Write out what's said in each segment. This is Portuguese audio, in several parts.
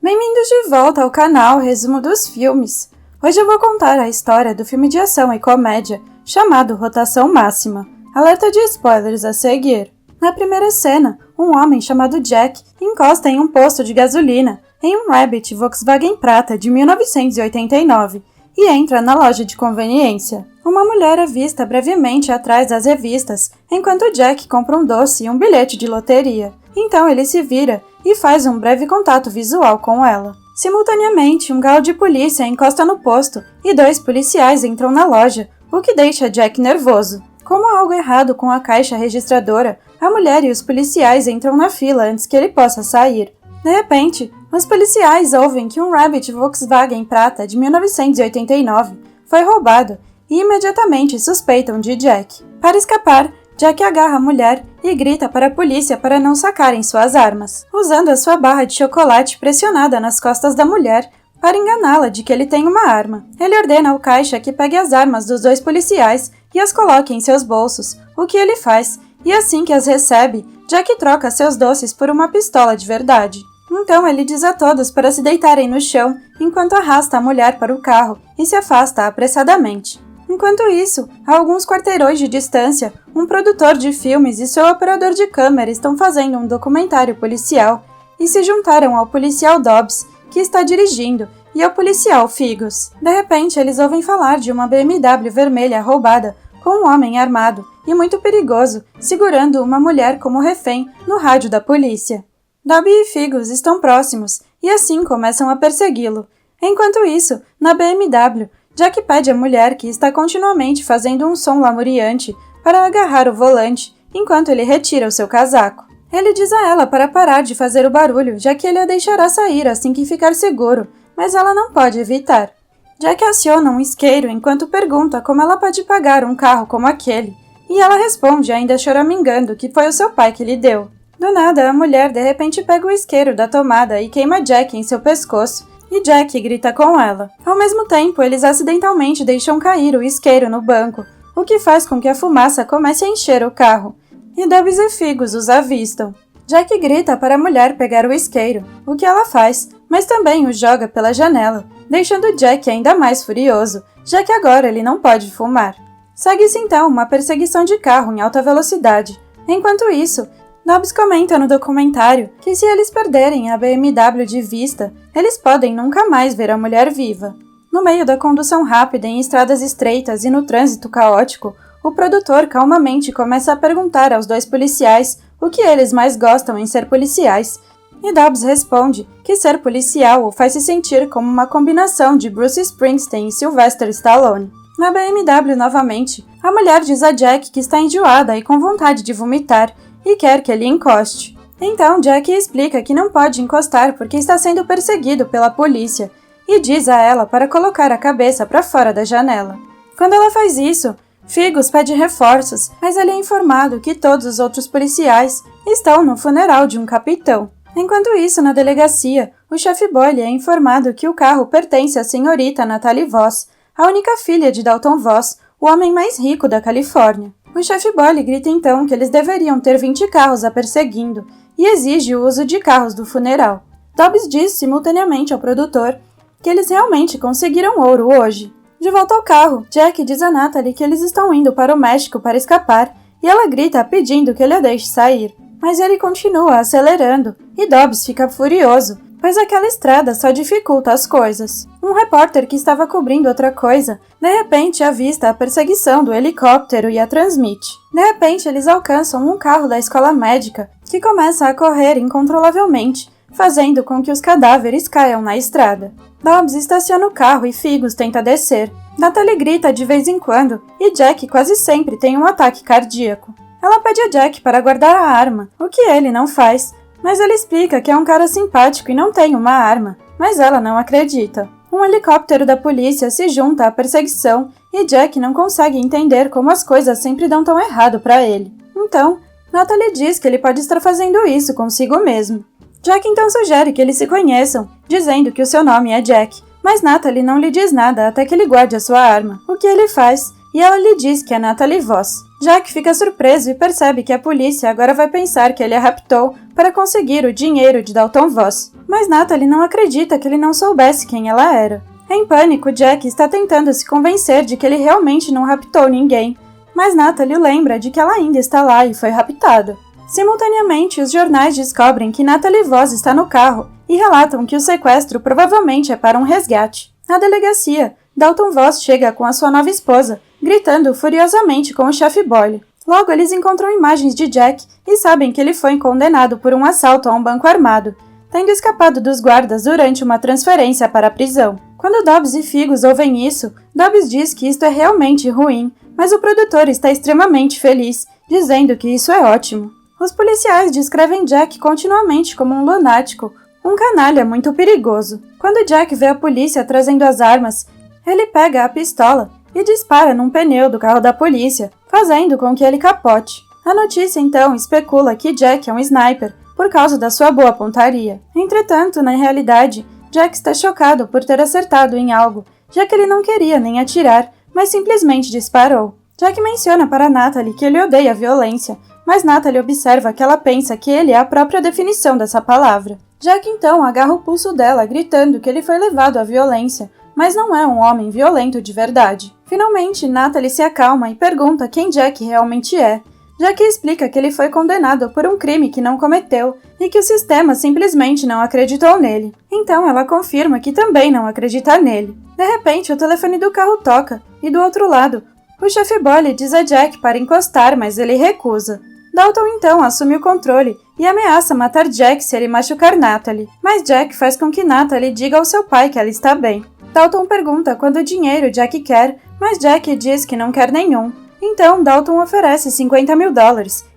Bem-vindos de volta ao canal Resumo dos Filmes. Hoje eu vou contar a história do filme de ação e comédia chamado Rotação Máxima. Alerta de spoilers a seguir. Na primeira cena, um homem chamado Jack encosta em um posto de gasolina em um Rabbit Volkswagen Prata de 1989 e entra na loja de conveniência. Uma mulher avista brevemente atrás das revistas enquanto Jack compra um doce e um bilhete de loteria. Então ele se vira e faz um breve contato visual com ela. Simultaneamente, um carro de polícia encosta no posto e 2 policiais entram na loja, o que deixa Jack nervoso. Como há algo errado com a caixa registradora, a mulher e os policiais entram na fila antes que ele possa sair. De repente, os policiais ouvem que um Rabbit Volkswagen Prata de 1989 foi roubado e imediatamente suspeitam de Jack. Para escapar, Jack agarra a mulher e grita para a polícia para não sacarem suas armas, usando a sua barra de chocolate pressionada nas costas da mulher para enganá-la de que ele tem uma arma. Ele ordena ao caixa que pegue as armas dos 2 policiais e as coloque em seus bolsos, o que ele faz, e assim que as recebe, Jack troca seus doces por uma pistola de verdade. Então ele diz a todos para se deitarem no chão, enquanto arrasta a mulher para o carro e se afasta apressadamente. Enquanto isso, a alguns quarteirões de distância, um produtor de filmes e seu operador de câmera estão fazendo um documentário policial e se juntaram ao policial Dobbs, que está dirigindo, e ao policial Figos. De repente, eles ouvem falar de uma BMW vermelha roubada com um homem armado e muito perigoso, segurando uma mulher como refém no rádio da polícia. Dobby e Figos estão próximos e assim começam a persegui-lo. Enquanto isso, na BMW, Jack pede à mulher que está continuamente fazendo um som lamuriante para agarrar o volante, enquanto ele retira o seu casaco. Ele diz a ela para parar de fazer o barulho, já que ele a deixará sair assim que ficar seguro, mas ela não pode evitar. Jack aciona um isqueiro enquanto pergunta como ela pode pagar um carro como aquele, e ela responde ainda choramingando que foi o seu pai que lhe deu. Do nada, a mulher de repente pega o isqueiro da tomada e queima Jack em seu pescoço, e Jack grita com ela. Ao mesmo tempo, eles acidentalmente deixam cair o isqueiro no banco, o que faz com que a fumaça comece a encher o carro, e Dobbs e Figos os avistam. Jack grita para a mulher pegar o isqueiro, o que ela faz, mas também o joga pela janela, deixando Jack ainda mais furioso, já que agora ele não pode fumar. Segue-se então uma perseguição de carro em alta velocidade. Enquanto isso, Dobbs comenta no documentário que se eles perderem a BMW de vista, eles podem nunca mais ver a mulher viva. No meio da condução rápida em estradas estreitas e no trânsito caótico, o produtor calmamente começa a perguntar aos 2 policiais o que eles mais gostam em ser policiais, e Dobbs responde que ser policial o faz se sentir como uma combinação de Bruce Springsteen e Sylvester Stallone. Na BMW novamente, a mulher diz a Jack que está enjoada e com vontade de vomitar, e quer que ele encoste. Então Jack explica que não pode encostar porque está sendo perseguido pela polícia e diz a ela para colocar a cabeça para fora da janela. Quando ela faz isso, Figos pede reforços, mas ele é informado que todos os outros policiais estão no funeral de um capitão. Enquanto isso, na delegacia, o chefe Boyle é informado que o carro pertence à senhorita Natalie Voss, a única filha de Dalton Voss, o homem mais rico da Califórnia. O chefe Boyle grita então que eles deveriam ter 20 carros a perseguindo e exige o uso de carros do funeral. Dobbs diz simultaneamente ao produtor que eles realmente conseguiram ouro hoje. De volta ao carro, Jack diz a Natalie que eles estão indo para o México para escapar e ela grita pedindo que ele a deixe sair. Mas ele continua acelerando e Dobbs fica furioso, pois aquela estrada só dificulta as coisas. Um repórter que estava cobrindo outra coisa, de repente avista a perseguição do helicóptero e a transmite. De repente, eles alcançam um carro da escola médica, que começa a correr incontrolavelmente, fazendo com que os cadáveres caiam na estrada. Dobbs estaciona o carro e Figos tenta descer. Natalie grita de vez em quando, e Jack quase sempre tem um ataque cardíaco. Ela pede a Jack para guardar a arma, o que ele não faz, mas ele explica que é um cara simpático e não tem uma arma, mas ela não acredita. Um helicóptero da polícia se junta à perseguição e Jack não consegue entender como as coisas sempre dão tão errado para ele. Então, Natalie diz que ele pode estar fazendo isso consigo mesmo. Jack então sugere que eles se conheçam, dizendo que o seu nome é Jack, mas Natalie não lhe diz nada até que ele guarde a sua arma, o que ele faz, e ela lhe diz que é Natalie Voss. Jack fica surpreso e percebe que a polícia agora vai pensar que ele a raptou para conseguir o dinheiro de Dalton Voss. Mas Natalie não acredita que ele não soubesse quem ela era. Em pânico, Jack está tentando se convencer de que ele realmente não raptou ninguém, mas Natalie lembra de que ela ainda está lá e foi raptada. Simultaneamente, os jornais descobrem que Natalie Voss está no carro e relatam que o sequestro provavelmente é para um resgate. Na delegacia, Dalton Voss chega com a sua nova esposa, gritando furiosamente com o chefe Boyle. Logo, eles encontram imagens de Jack e sabem que ele foi condenado por um assalto a um banco armado, tendo escapado dos guardas durante uma transferência para a prisão. Quando Dobbs e Figgos ouvem isso, Dobbs diz que isto é realmente ruim, mas o produtor está extremamente feliz, dizendo que isso é ótimo. Os policiais descrevem Jack continuamente como um lunático, um canalha muito perigoso. Quando Jack vê a polícia trazendo as armas, ele pega a pistola e dispara num pneu do carro da polícia, fazendo com que ele capote. A notícia então especula que Jack é um sniper por causa da sua boa pontaria. Entretanto, na realidade, Jack está chocado por ter acertado em algo, já que ele não queria nem atirar, mas simplesmente disparou. Jack menciona para Natalie que ele odeia a violência, mas Natalie observa que ela pensa que ele é a própria definição dessa palavra. Jack então agarra o pulso dela, gritando que ele foi levado à violência, mas não é um homem violento de verdade. Finalmente, Natalie se acalma e pergunta quem Jack realmente é. Jack explica que ele foi condenado por um crime que não cometeu e que o sistema simplesmente não acreditou nele. Então ela confirma que também não acredita nele. De repente, o telefone do carro toca e do outro lado, o chefe Boyle diz a Jack para encostar, mas ele recusa. Dalton então assume o controle e ameaça matar Jack se ele machucar Natalie, mas Jack faz com que Natalie diga ao seu pai que ela está bem. Dalton pergunta quanto dinheiro Jack quer, mas Jack diz que não quer nenhum. Então Dalton oferece $50 mil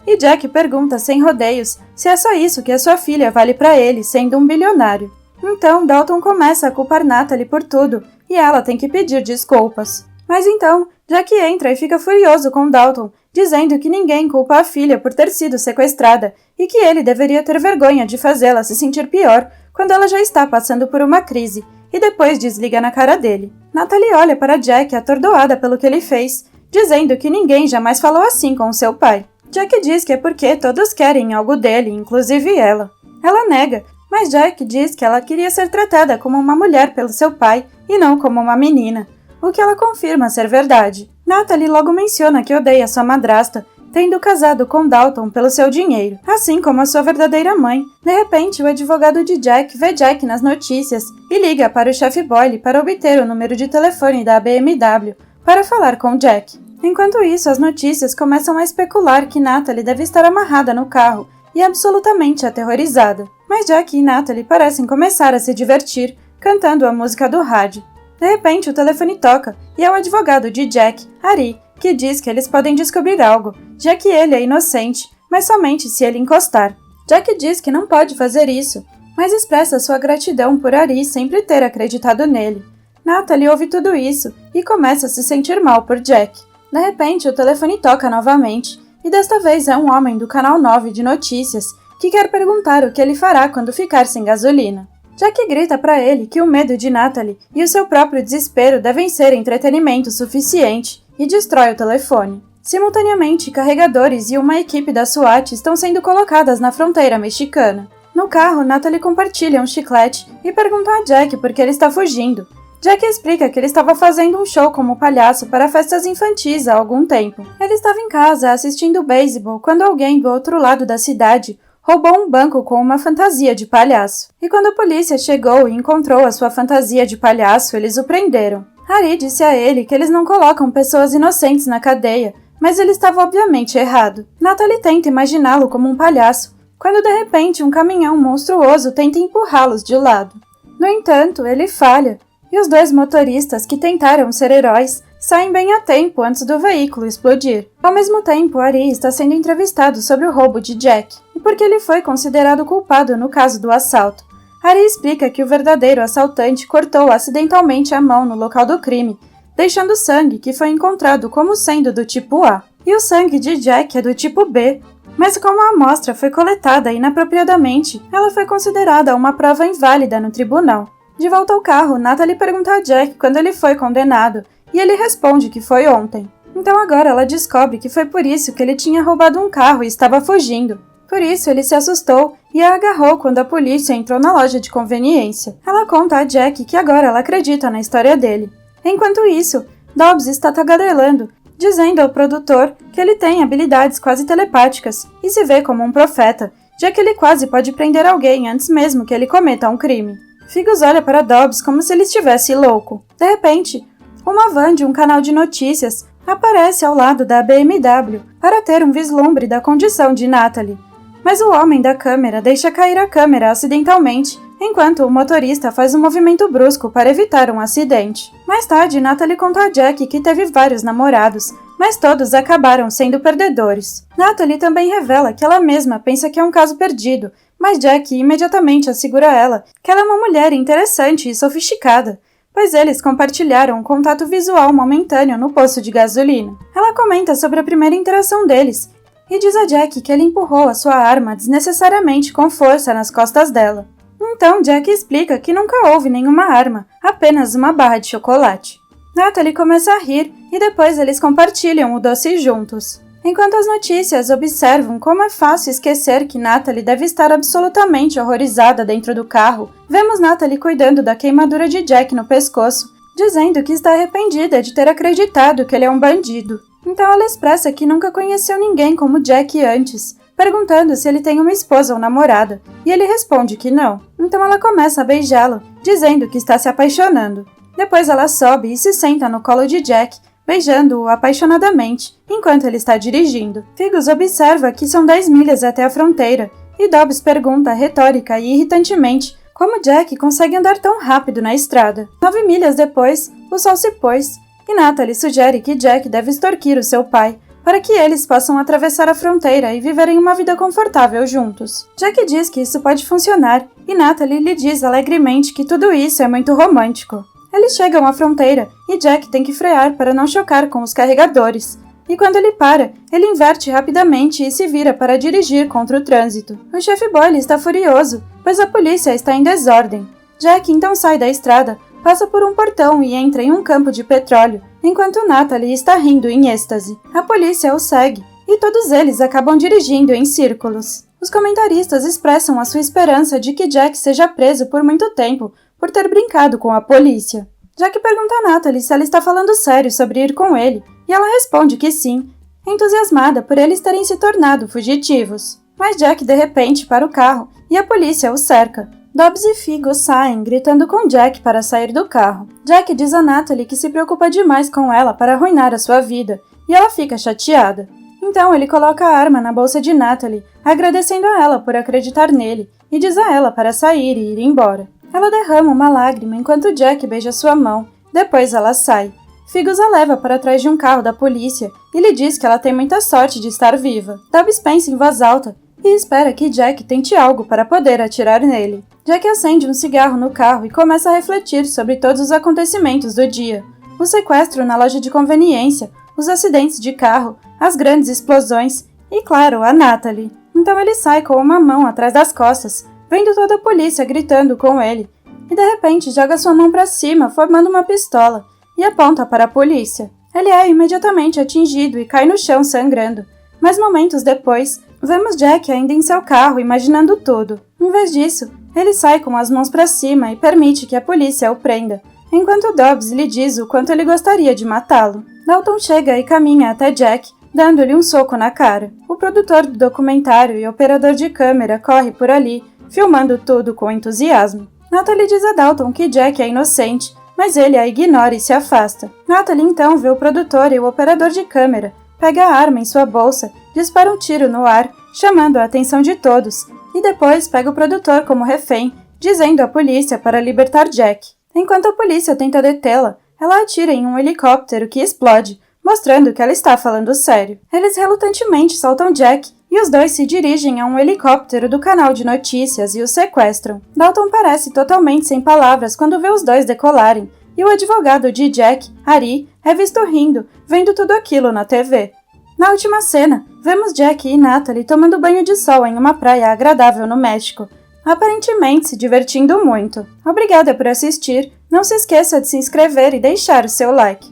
e Jack pergunta sem rodeios se é só isso que a sua filha vale para ele, sendo um bilionário. Então Dalton começa a culpar Natalie por tudo e ela tem que pedir desculpas. Mas então Jack entra e fica furioso com Dalton, dizendo que ninguém culpa a filha por ter sido sequestrada e que ele deveria ter vergonha de fazê-la se sentir pior quando ela já está passando por uma crise, e depois desliga na cara dele. Natalie olha para Jack atordoada pelo que ele fez, dizendo que ninguém jamais falou assim com seu pai. Jack diz que é porque todos querem algo dele, inclusive ela. Ela nega, mas Jack diz que ela queria ser tratada como uma mulher pelo seu pai e não como uma menina, o que ela confirma ser verdade. Natalie logo menciona que odeia sua madrasta, tendo casado com Dalton pelo seu dinheiro, assim como a sua verdadeira mãe. De repente, o advogado de Jack vê Jack nas notícias e liga para o chefe Boyle para obter o número de telefone da BMW para falar com Jack. Enquanto isso, as notícias começam a especular que Natalie deve estar amarrada no carro e absolutamente aterrorizada. Mas Jack e Natalie parecem começar a se divertir, cantando a música do rádio. De repente, o telefone toca e é o advogado de Jack, Ari, que diz que eles podem descobrir algo, já que ele é inocente, mas somente se ele encostar. Jack diz que não pode fazer isso, mas expressa sua gratidão por Ari sempre ter acreditado nele. Natalie ouve tudo isso e começa a se sentir mal por Jack. De repente, o telefone toca novamente, e desta vez é um homem do canal 9 de notícias que quer perguntar o que ele fará quando ficar sem gasolina. Jack grita para ele que o medo de Natalie e o seu próprio desespero devem ser entretenimento suficiente e destrói o telefone. Simultaneamente, carregadores e uma equipe da SWAT estão sendo colocadas na fronteira mexicana. No carro, Natalie compartilha um chiclete e pergunta a Jack por que ele está fugindo. Jack explica que ele estava fazendo um show como palhaço para festas infantis há algum tempo. Ele estava em casa assistindo beisebol quando alguém do outro lado da cidade roubou um banco com uma fantasia de palhaço. E quando a polícia chegou e encontrou a sua fantasia de palhaço, eles o prenderam. Harry disse a ele que eles não colocam pessoas inocentes na cadeia, mas ele estava obviamente errado. Natalie tenta imaginá-lo como um palhaço, quando de repente um caminhão monstruoso tenta empurrá-los de lado. No entanto, ele falha, e os dois motoristas que tentaram ser heróis saem bem a tempo antes do veículo explodir. Ao mesmo tempo, Ari está sendo entrevistado sobre o roubo de Jack e porque ele foi considerado culpado no caso do assalto. Ari explica que o verdadeiro assaltante cortou acidentalmente a mão no local do crime, deixando sangue que foi encontrado como sendo do tipo A. E o sangue de Jack é do tipo B. Mas como a amostra foi coletada inapropriadamente, ela foi considerada uma prova inválida no tribunal. De volta ao carro, Natalie pergunta a Jack quando ele foi condenado, e ele responde que foi ontem. Então agora ela descobre que foi por isso que ele tinha roubado um carro e estava fugindo. Por isso ele se assustou e a agarrou quando a polícia entrou na loja de conveniência. Ela conta a Jack que agora ela acredita na história dele. Enquanto isso, Dobbs está tagarelando, dizendo ao produtor que ele tem habilidades quase telepáticas e se vê como um profeta, já que ele quase pode prender alguém antes mesmo que ele cometa um crime. Figgos olha para Dobbs como se ele estivesse louco. De repente, uma van de um canal de notícias aparece ao lado da BMW para ter um vislumbre da condição de Natalie. Mas o homem da câmera deixa cair a câmera acidentalmente, enquanto o motorista faz um movimento brusco para evitar um acidente. Mais tarde, Natalie conta a Jack que teve vários namorados, mas todos acabaram sendo perdedores. Natalie também revela que ela mesma pensa que é um caso perdido, mas Jack imediatamente assegura a ela que ela é uma mulher interessante e sofisticada, pois eles compartilharam um contato visual momentâneo no posto de gasolina. Ela comenta sobre a primeira interação deles, e diz a Jack que ele empurrou a sua arma desnecessariamente com força nas costas dela. Então Jack explica que nunca houve nenhuma arma, apenas uma barra de chocolate. Natalie começa a rir e depois eles compartilham o doce juntos. Enquanto as notícias observam como é fácil esquecer que Natalie deve estar absolutamente horrorizada dentro do carro, vemos Natalie cuidando da queimadura de Jack no pescoço, dizendo que está arrependida de ter acreditado que ele é um bandido. Então ela expressa que nunca conheceu ninguém como Jack antes, perguntando se ele tem uma esposa ou namorada, e ele responde que não. Então ela começa a beijá-lo, dizendo que está se apaixonando. Depois ela sobe e se senta no colo de Jack, beijando-o apaixonadamente, enquanto ele está dirigindo. Figgos observa que são 10 milhas até a fronteira, e Dobbs pergunta retórica e irritantemente como Jack consegue andar tão rápido na estrada. 9 milhas depois, o sol se pôs, e Natalie sugere que Jack deve extorquir o seu pai, para que eles possam atravessar a fronteira e viverem uma vida confortável juntos. Jack diz que isso pode funcionar, e Natalie lhe diz alegremente que tudo isso é muito romântico. Eles chegam à fronteira, e Jack tem que frear para não chocar com os carregadores. E quando ele para, ele inverte rapidamente e se vira para dirigir contra o trânsito. O chefe Boyle está furioso, pois a polícia está em desordem. Jack então sai da estrada, passa por um portão e entra em um campo de petróleo, enquanto Natalie está rindo em êxtase. A polícia o segue, e todos eles acabam dirigindo em círculos. Os comentaristas expressam a sua esperança de que Jack seja preso por muito tempo por ter brincado com a polícia. Jack pergunta a Natalie se ela está falando sério sobre ir com ele, e ela responde que sim, entusiasmada por eles terem se tornado fugitivos. Mas Jack de repente para o carro, e a polícia o cerca. Dobbs e Figgos saem, gritando com Jack para sair do carro. Jack diz a Natalie que se preocupa demais com ela para arruinar a sua vida, e ela fica chateada. Então ele coloca a arma na bolsa de Natalie, agradecendo a ela por acreditar nele, e diz a ela para sair e ir embora. Ela derrama uma lágrima enquanto Jack beija sua mão, depois ela sai. Figgos a leva para trás de um carro da polícia e lhe diz que ela tem muita sorte de estar viva. Dobbs pensa em voz alta e espera que Jack tente algo para poder atirar nele. Jack acende um cigarro no carro e começa a refletir sobre todos os acontecimentos do dia. O sequestro na loja de conveniência, os acidentes de carro, as grandes explosões e, claro, a Natalie. Então ele sai com uma mão atrás das costas, vendo toda a polícia gritando com ele, e de repente joga sua mão para cima, formando uma pistola, e aponta para a polícia. Ele é imediatamente atingido e cai no chão sangrando, mas momentos depois, vemos Jack ainda em seu carro imaginando tudo. Em vez disso, ele sai com as mãos para cima e permite que a polícia o prenda, enquanto Dobbs lhe diz o quanto ele gostaria de matá-lo. Dalton chega e caminha até Jack, dando-lhe um soco na cara. O produtor do documentário e operador de câmera corre por ali, filmando tudo com entusiasmo. Natalie diz a Dalton que Jack é inocente, mas ele a ignora e se afasta. Natalie então vê o produtor e o operador de câmera, pega a arma em sua bolsa, dispara um tiro no ar, chamando a atenção de todos, e depois pega o produtor como refém, dizendo à polícia para libertar Jack. Enquanto a polícia tenta detê-la, ela atira em um helicóptero que explode, mostrando que ela está falando sério. Eles relutantemente soltam Jack e os dois se dirigem a um helicóptero do canal de notícias e o sequestram. Dalton parece totalmente sem palavras quando vê os dois decolarem, e o advogado de Jack, Ari, é visto rindo, vendo tudo aquilo na TV. Na última cena, vemos Jack e Natalie tomando banho de sol em uma praia agradável no México, aparentemente se divertindo muito. Obrigada por assistir, não se esqueça de se inscrever e deixar o seu like.